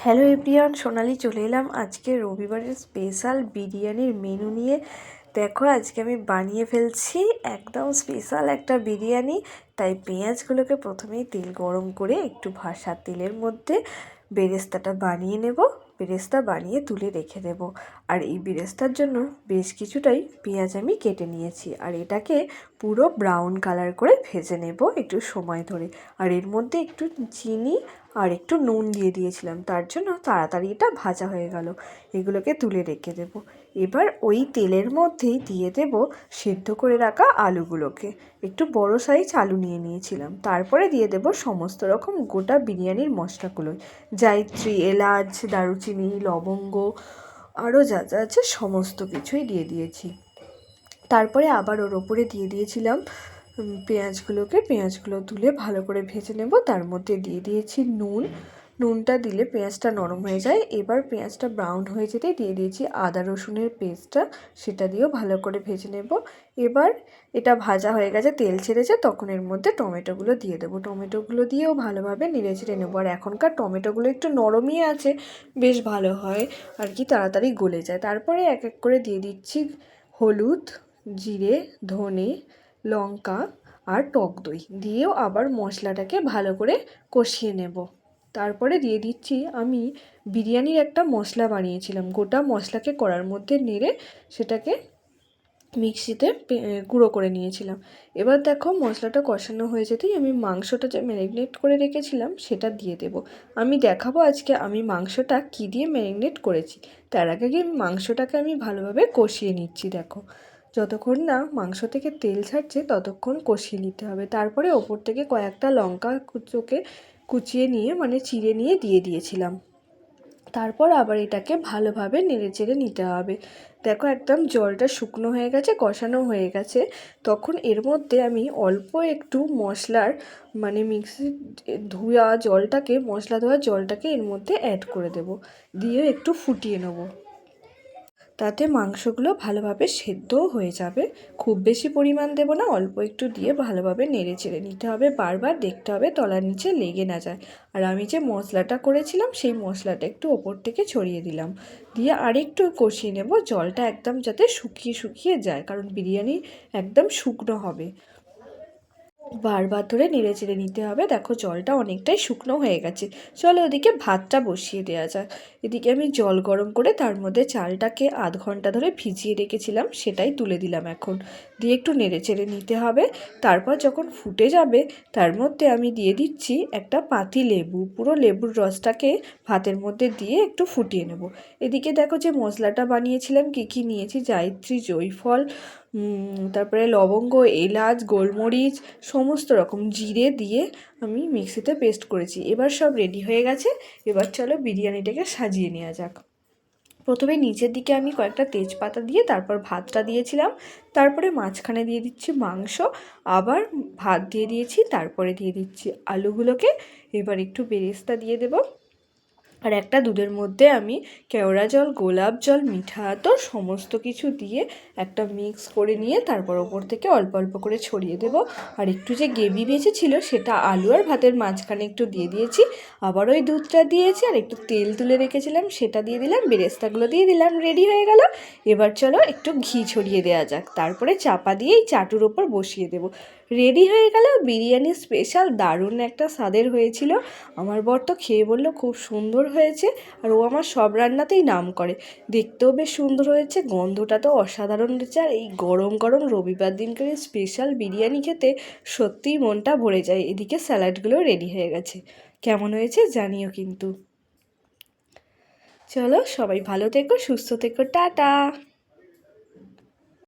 Hello everyone, সোনালি চলে এলাম আজকে রবিবারের স্পেশাল বিরিয়ানির মেনু নিয়ে। দেখো আজকে আমি বানিয়ে ফেলছি একদম স্পেশাল একটা বিরিয়ানি। তাই পেঁয়াজগুলোকে প্রথমেই তেল গরম করে একটু ভাসা তেলের মধ্যে বেরেস্তাটা বানিয়ে নেব। বেরেস্তা বানিয়ে তুলে রেখে দেব। আর এই বেরেস্তার জন্য বেশ কিছুটাই পেঁয়াজ আমি কেটে নিয়েছি, আর এটাকে পুরো ব্রাউন কালার করে ভেজে নেব একটু সময় ধরে। আর এর মধ্যে একটু চিনি আর একটু নুন দিয়ে দিয়েছিলাম, তার জন্য তাড়াতাড়ি এটা ভাজা হয়ে গেল। এগুলোকে তুলে রেখে দেব। এবার ওই তেলের মধ্যেই দিয়ে দেব সেদ্ধ করে রাখা আলুগুলোকে। একটু বড় সাইজ আলু নিয়ে নিয়েছিলাম। তারপরে দিয়ে দেব সমস্ত রকম গোটা বিরিয়ানির মশলাগুলোই, জায়িত্রী, এলাচ, দারুচিনি, লবঙ্গ, আরও যা যা আছে সমস্ত কিছুই দিয়ে দিয়েছি। তারপরে আবার ওর ওপরে দিয়ে দিয়েছিলাম পেঁয়াজগুলো তুলে ভালো করে ভেজে নেব। তার মধ্যে দিয়ে দিয়েছি নুনটা দিলে পেঁয়াজটা নরম হয়ে যায়। এবার পেঁয়াজটা ব্রাউন হয়ে যেতে দিয়ে দিয়েছি আদা রসুনের পেস্টটা, সেটা দিয়েও ভালো করে ভেজে নেব। এবার এটা ভাজা হয়ে গেছে, তেল ছেড়েছে, তখন এর মধ্যে টমেটোগুলো দিয়ে দেবো। টমেটোগুলো দিয়েও ভালোভাবে নেড়ে চেড়ে নেবো। আর এখনকার টমেটোগুলো একটু নরমই আছে, বেশ ভালো হয় আর কি, তাড়াতাড়ি গলে যায়। তারপরে এক এক করে দিয়ে দিচ্ছি হলুদ, জিরে, ধনে, লঙ্কা আর টক দই দিয়েও আবার মশলাটাকে ভালো করে কষিয়ে নেব। তারপরে দিয়ে দিচ্ছি আমি বিরিয়ানির একটা মশলা বানিয়েছিলাম, গোটা মশলাকে কড়ার মধ্যে নেড়ে সেটাকে মিক্সিতে গুঁড়ো করে নিয়েছিলাম। এবার দেখো মশলাটা কষানো হয়ে যেতেই আমি মাংসটা যে ম্যারিনেট করে রেখেছিলাম সেটা দিয়ে দেব। আমি দেখাবো আজকে আমি মাংসটা কী দিয়ে ম্যারিনেট করেছি। তার আগে মাংসটাকে আমি ভালোভাবে কষিয়ে নিচ্ছি। দেখো যতক্ষণ না মাংস থেকে তেল ছাড়ছে ততক্ষণ কষিয়ে নিতে হবে। তারপরে ওপর থেকে কয়েকটা লঙ্কা কুচিয়ে নিয়ে মানে চিড়ে নিয়ে দিয়ে দিয়েছিলাম। তারপর আবার এটাকে ভালোভাবে নেড়েচেড়ে নিতে হবে। দেখো একদম জলটা শুকনো হয়ে গেছে, কষানো হয়ে গেছে। তখন এর মধ্যে আমি অল্প একটু মশলার মানে মিক্সি মশলা ধোয়া জলটাকে এর মধ্যে অ্যাড করে দেব, দিয়ে একটু ফুটিয়ে নেব। তাতে মাংসগুলো ভালোভাবে সেদ্ধও হয়ে যাবে। খুব বেশি পরিমাণ দেব না, অল্প একটু দিয়ে ভালোভাবে নেড়ে চেড়ে নিতে হবে। বারবার দেখতে হবে তলার নিচে লেগে না যায়। আর আমি যে মশলাটা করেছিলাম সেই মশলাটা একটু ওপর থেকে ছড়িয়ে দিলাম, দিয়ে আরেকটু কষিয়ে নেব। জলটা একদম যাতে শুকিয়ে যায়, কারণ বিরিয়ানি একদম শুকনো হবে। বারবার ধরে নেড়ে চেড়ে নিতে হবে। দেখো জলটা অনেকটাই শুকনো হয়ে গেছে। চলো ওদিকে ভাতটা বসিয়ে দেওয়া যাক। এদিকে আমি জল গরম করে তার মধ্যে চালটাকে আধ ঘন্টা ধরে ভিজিয়ে রেখেছিলাম, সেটাই তুলে দিলাম এখন, দিয়ে একটু নেড়ে চেড়ে নিতে হবে। তারপর যখন ফুটে যাবে তার মধ্যে আমি দিয়ে দিচ্ছি একটা পাতি লেবু। পুরো লেবুর রসটাকে ভাতের মধ্যে দিয়ে একটু ফুটিয়ে নেব। এদিকে দেখো যে মশলাটা বানিয়েছিলাম, কী নিয়েছি, জায়িত্রী, জয়ফল, তারপরে লবঙ্গ, এলাচ, গোলমরিচ, সমস্ত রকম জিরে দিয়ে আমি মিক্সিতে পেস্ট করেছি। এবার সব রেডি হয়ে গেছে। এবার চলো বিরিয়ানিটাকে সাজিয়ে নেওয়া যাক। প্রথমে নিচের দিকে আমি কয়েকটা তেজপাতা দিয়ে তারপর ভাতটা দিয়েছিলাম। তারপরে মাঝখানে দিয়ে দিচ্ছি মাংস, আবার ভাত দিয়ে দিয়েছি, তারপরে দিয়ে দিচ্ছি আলুগুলোকে। এবার একটু বেরেস্তা দিয়ে দেবো। আর একটা দুধের মধ্যে আমি কেওড়া জল, গোলাপ জল, মিঠা আতর সমস্ত কিছু দিয়ে একটা মিক্স করে নিয়ে তারপর ওপর থেকে অল্প অল্প করে ছড়িয়ে দেব। আর একটু যে গ্রেভি বেঁচেছিল সেটা আলু আর ভাতের মাঝখানে একটু দিয়ে দিয়েছি। আবার ওই দুধটা দিয়েছি, আর একটু তেল তুলে রেখেছিলাম সেটা দিয়ে দিলাম, বেরেস্তাগুলো দিয়ে দিলাম, রেডি হয়ে গেল। এবার চলো একটু ঘি ছড়িয়ে দেওয়া যাক। তারপরে চাপা দিয়ে এই চাটুর ওপর বসিয়ে দেব। রেডি হয়ে গেল বিরিয়ানি স্পেশাল। দারুণ একটা স্বাদের হয়েছিল। আমার বর তো খেয়ে বলল খুব সুন্দর হয়েছে। আর ও আমার সব রান্নাতেই নাম করে। দেখতেও বেশ সুন্দর হয়েছে, গন্ধটা তো অসাধারণ হয়েছে। আর এই গরম গরম রবিবার দিনকার স্পেশাল বিরিয়ানি খেতে সত্যিই মনটা ভরে যায়। এদিকে স্যালাডগুলো রেডি হয়ে গেছে। কেমন হয়েছে জানিও কিন্তু। চলো সবাই ভালো থেকো, সুস্থ থেকো, টাটা।